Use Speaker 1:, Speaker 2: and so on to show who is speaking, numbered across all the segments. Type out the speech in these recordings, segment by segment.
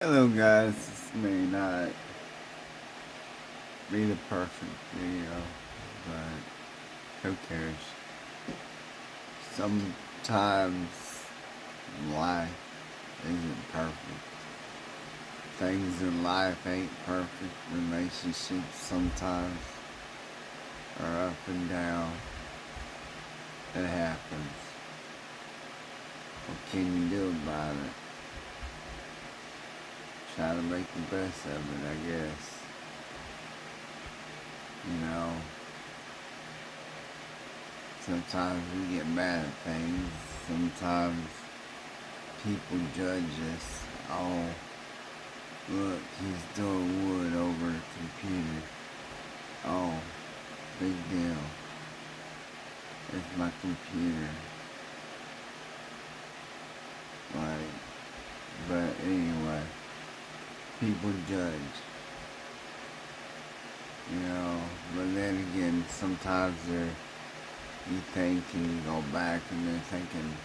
Speaker 1: Hello guys, this may not be the perfect video, but who cares? Sometimes life isn't perfect. Things in life ain't perfect. Relationships sometimes are up and down. It happens. What can you do about it? Try to make the best of it, I guess. You know, sometimes we get mad at things. Sometimes people judge us. Oh, look, he's doing wood over the computer. Oh, big deal. It's my computer. Like, but anyway, people judge. You know, but then again, sometimes you think and you go back and they're thinking,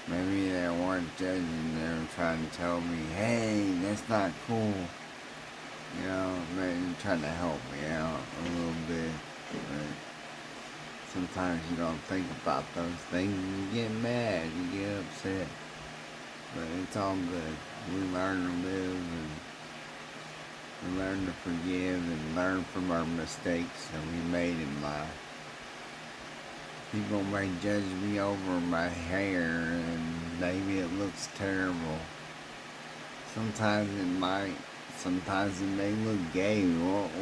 Speaker 1: maybe they weren't judging, they were trying to tell me, hey, that's not cool. You know, maybe trying to help me out a little bit. But sometimes you don't think about those things and you get mad, you get upset. But it's all good. We learn to live and we learn to forgive and learn from our mistakes that we made in life. People may judge me over my hair and maybe it looks terrible. Sometimes it might. Sometimes it may look gay.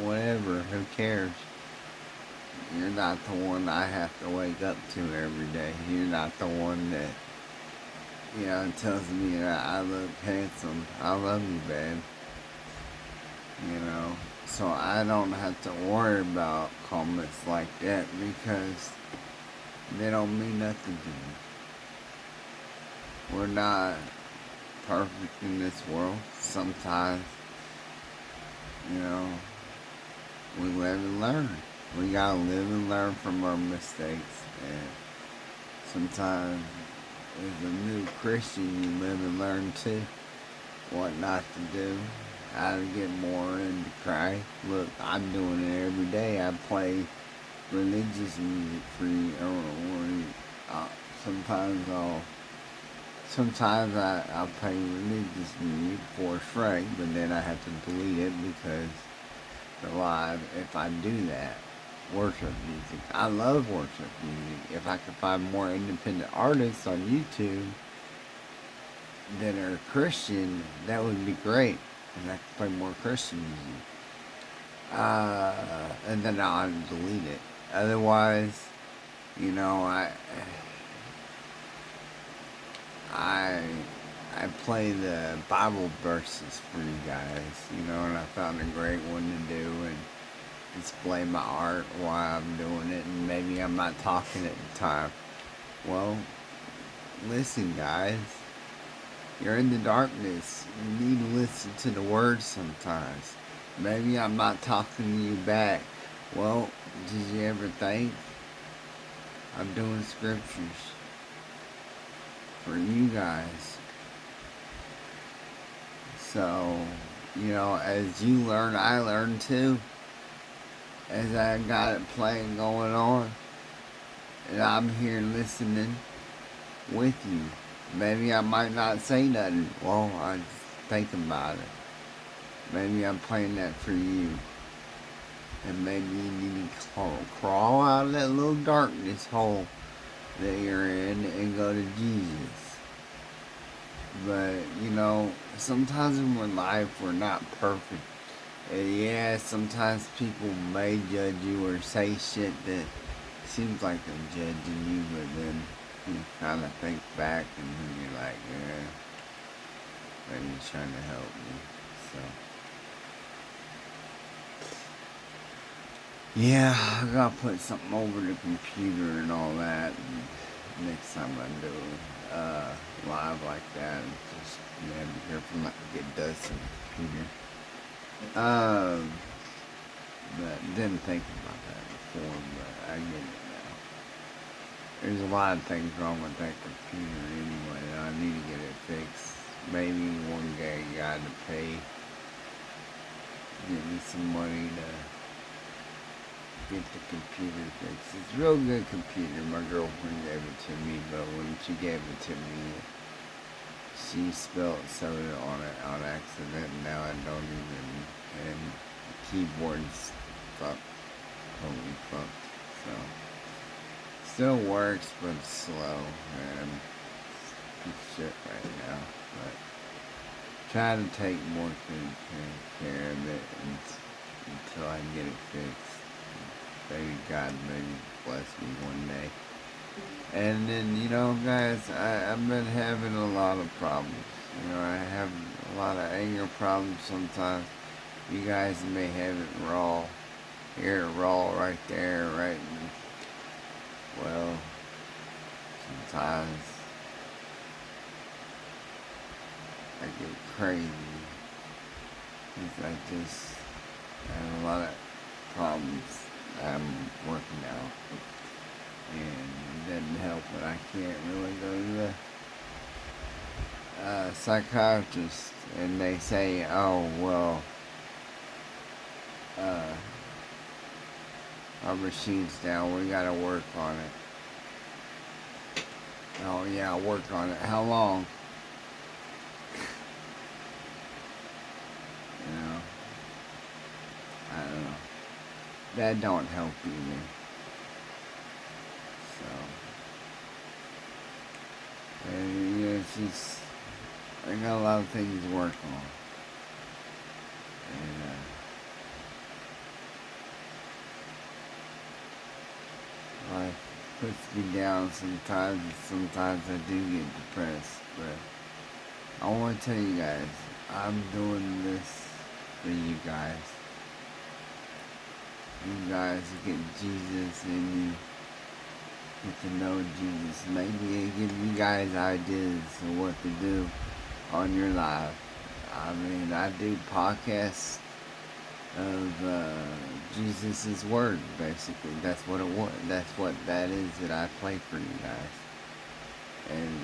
Speaker 1: Whatever. Who cares? You're not the one I have to wake up to every day. You're not the one that, tells me that I look handsome. I love you, babe. So I don't have to worry about comments like that because they don't mean nothing to me. We're not perfect in this world. Sometimes, you know, we live and learn. We gotta live and learn from our mistakes. And sometimes, as a new Christian, you live and learn too. What not to do, how to get more into Christ. Look, I'm doing it every day. I play religious music for you. Sometimes I'll play religious music for Shrek, but then I have to delete it because the live, if I do that, worship music. I love worship music. If I could find more independent artists on YouTube that are Christian, that would be great. And I could play more Christian music. And then I'll delete it. Otherwise, you know, I I play the Bible verses for you guys, and I found a great one to do and display my art while I'm doing it, and maybe I'm not talking at the time. Well, listen, guys, you're in the darkness. You need to listen to the words sometimes. Maybe I'm not talking to you back. Well, did you ever think I'm doing scriptures for you guys? So, as you learn, I learn too. As I got it playing going on, and I'm here listening with you. Maybe I might not say nothing. Well, I just think about it. Maybe I'm playing that for you. And maybe you need to crawl out of that little darkness hole that you're in and go to Jesus. But, sometimes in life we're not perfect. And yeah, sometimes people may judge you or say shit that seems like they're judging you, but then you kind of think back and then you're like, yeah, maybe he's trying to help me. So, yeah, I gotta put something over the computer and all that. And next time I do live like that, just be careful not to get dust on the computer. But didn't think about that before, but I get it now. There's a lot of things wrong with that computer anyway. I need to get it fixed. Maybe one day I got to pay, give me some money to get the computer fixed. It's a real good computer. My girlfriend gave it to me, but when she gave it to me, she spelled soda on it on accident. Now I don't even, and the keyboard's fucked, totally fucked. So, still works, but it's slow, and it's shit right now. But trying to take more care of it until I get it fixed. Maybe God maybe bless me one day. And then, guys, I've been having a lot of problems. I have a lot of anger problems sometimes. You guys may have it raw. Here, raw right there, right? Well, sometimes I get crazy. Because I just have a lot of problems I'm working out. And it doesn't help that I can't really go to the psychiatrist, and they say, oh, well, our machine's down, we gotta work on it. Oh yeah, I'll work on it. How long? I don't know. That don't help either. So, and it's just, I got a lot of things to work on. And, life puts me down sometimes, and sometimes I do get depressed, but I want to tell you guys, I'm doing this for you guys. You guys get Jesus in you, get to know Jesus. Maybe it give you guys ideas of what to do on your life. I mean, I do podcasts of Jesus' word, basically. That's what it was. That's what that is that I play for you guys. And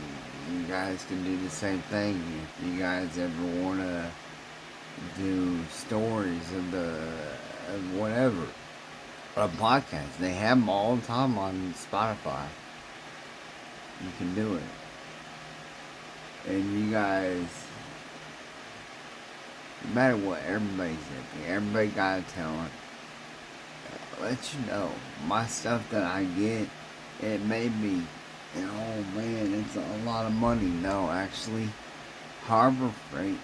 Speaker 1: you guys can do the same thing. If you guys ever want to do stories of whatever, a podcast, they have them all the time on Spotify. You can do it. And you guys, no matter what, everybody's happy. Everybody got a talent. Let you know, my stuff that I get, it may be, oh man, it's a lot of money. No, actually, Harbor Freight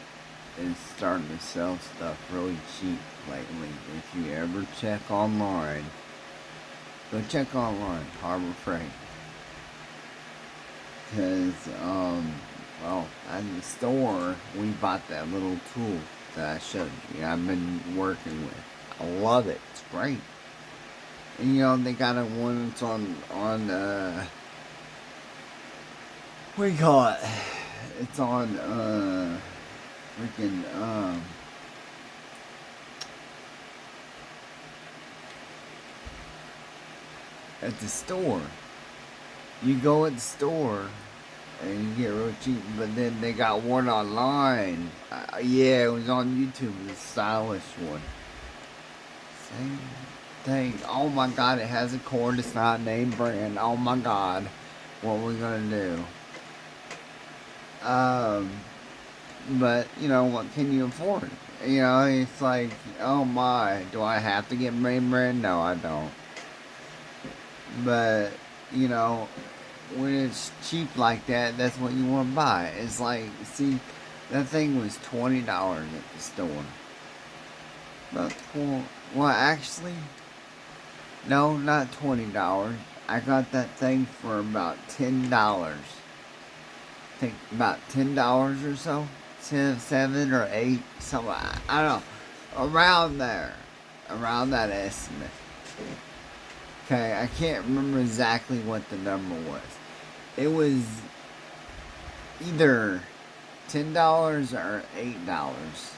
Speaker 1: is starting to sell stuff really cheap lately. If you ever check online, go check online, Harbor Freight. Because, well, at the store, we bought that little tool that I showed you. I've been working with. I love it. It's great. And they got a one that's on what do you call it? It's on, freaking, at the store. You go at the store and you get real cheap, but then they got one online. Yeah, it was on YouTube, the stylish one. Same thing. Oh my god, it has a cord, it's not name brand. Oh my god, what are we gonna do? But what can you afford? It's like, oh my, do I have to get name brand? No, I don't. But when it's cheap like that, that's what you want to buy. It's like, see, that thing was $20 at the store. About well, actually, no, not $20. I got that thing for about $10. I think about $10 or so, 7 or 8, something. I don't know, around there, around that estimate. Okay, I can't remember exactly what the number was. It was either $10 or $8,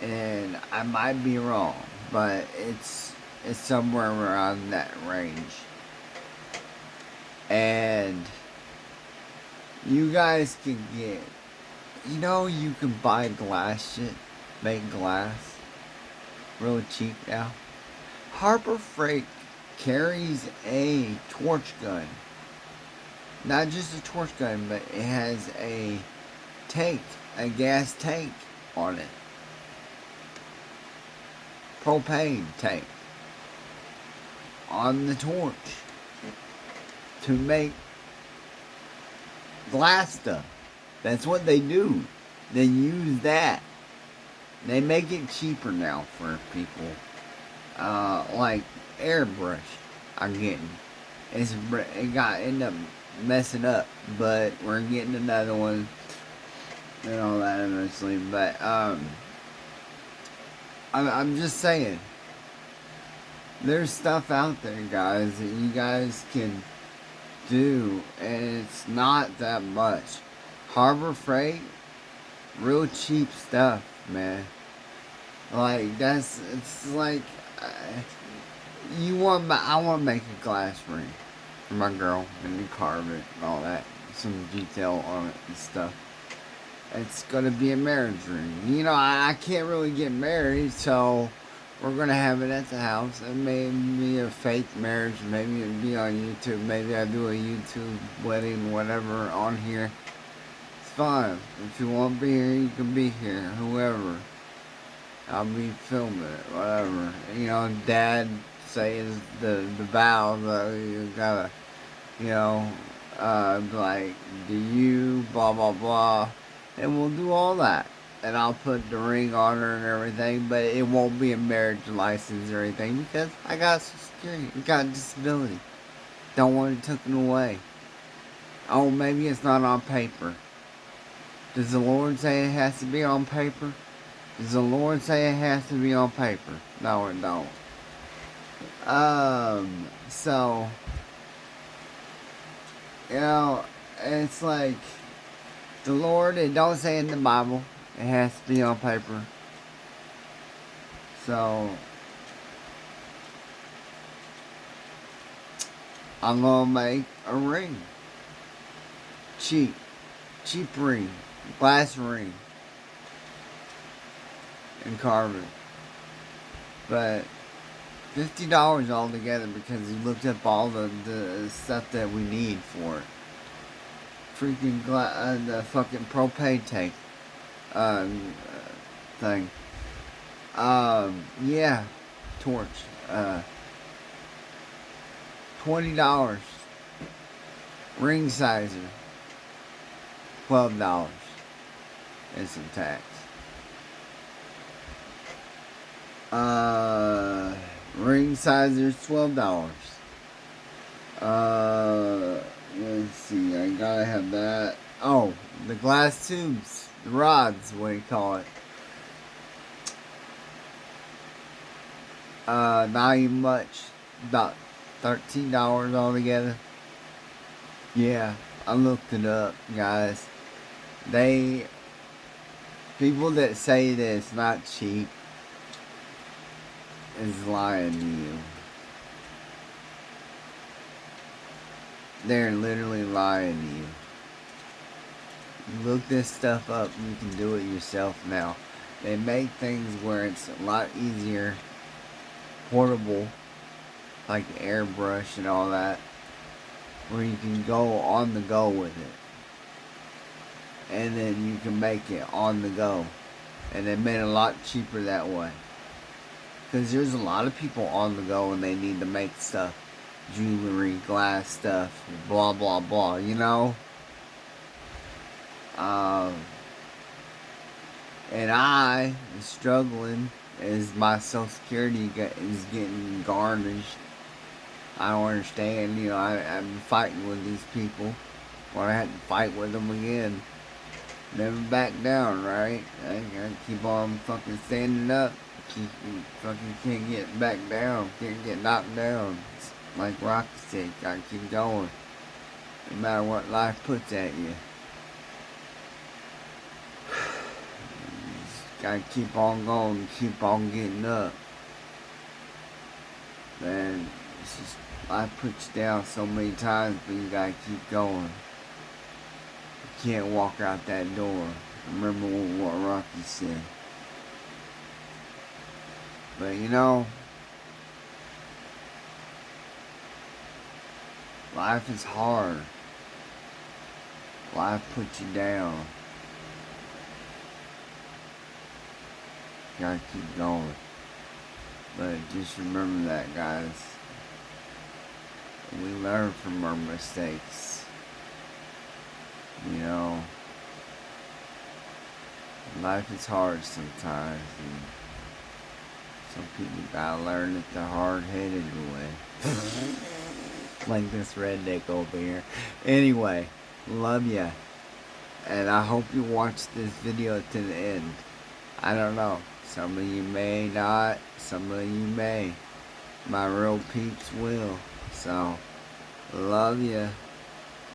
Speaker 1: and I might be wrong, but it's somewhere around that range. And you guys can get, you can buy glass shit, make glass, really cheap now. Harbor Freight carries a torch gun. Not just a torch gun, but it has a tank, a gas tank on it. Propane tank on the torch to make glass stuff. That's what they do. They use that. They make it cheaper now for people. Like airbrush, I'm getting. It ended up messing up, but we're getting another one and all that eventually. But I'm just saying, there's stuff out there, guys, that you guys can do, and it's not that much. Harbor Freight, real cheap stuff, man. Like it's like I want to make a glass ring for my girl and carve it and all that, some detail on it and stuff. It's gonna be a marriage ring. I can't really get married, so we're gonna have it at the house. It may be a fake marriage, maybe it'll be on YouTube, maybe I do a YouTube wedding, whatever, on here. It's fine. If you want to be here, you can be here. Whoever. I'll be filming it, whatever. Dad says the vow that you gotta, like, do you, blah, blah, blah. And we'll do all that. And I'll put the ring on her and everything, but it won't be a marriage license or anything because I got Social Security. I got disability. Don't want it taken away. Oh, maybe it's not on paper. Does the Lord say it has to be on paper? Does the Lord say it has to be on paper? No, it don't. So, it's like, the Lord, it don't say in the Bible, it has to be on paper. So, I'm gonna make a ring. Cheap ring, glass ring. And carve it. But $50 altogether because he looked up all the stuff that we need for it. Freaking the fucking propane tank thing. Yeah, torch. $20. Ring sizer. $12 and some tax. Ring sizer's $12. Let's see, I gotta have that. Oh, the glass tubes, the rods, what do you call it? Not even much, about $13 altogether. Yeah, I looked it up, guys. People that say that it's not cheap is lying to you. They're literally lying to you. Look this stuff up. You can do it yourself now. They make things where it's a lot easier, portable, like airbrush and all that, where you can go on the go with it. And then you can make it on the go. And they made it a lot cheaper that way. Because there's a lot of people on the go and they need to make stuff. Jewelry, glass stuff, blah, blah, blah, And I am struggling as my Social Security is getting garnished. I don't understand, I've been fighting with these people. When I had to fight with them again. Never back down, right? I gotta keep on fucking standing up. Can't get back down. Can't get knocked down. It's like rocket stick. Gotta keep going. No matter what life puts at you. Just gotta keep on going. Keep on getting up. Man, it's just Life puts you down so many times, but you gotta keep going. You can't walk out that door. Remember what Rocky said. But you know, life is hard. Life puts you down. You gotta keep going. But just remember that, guys. We learn from our mistakes. You know, life is hard sometimes, and some people gotta learn it the hard-headed way. Like this redneck over here. Anyway, love ya. And I hope you watch this video to the end. I don't know. Some of you may not. Some of you may. My real peeps will. So, love ya.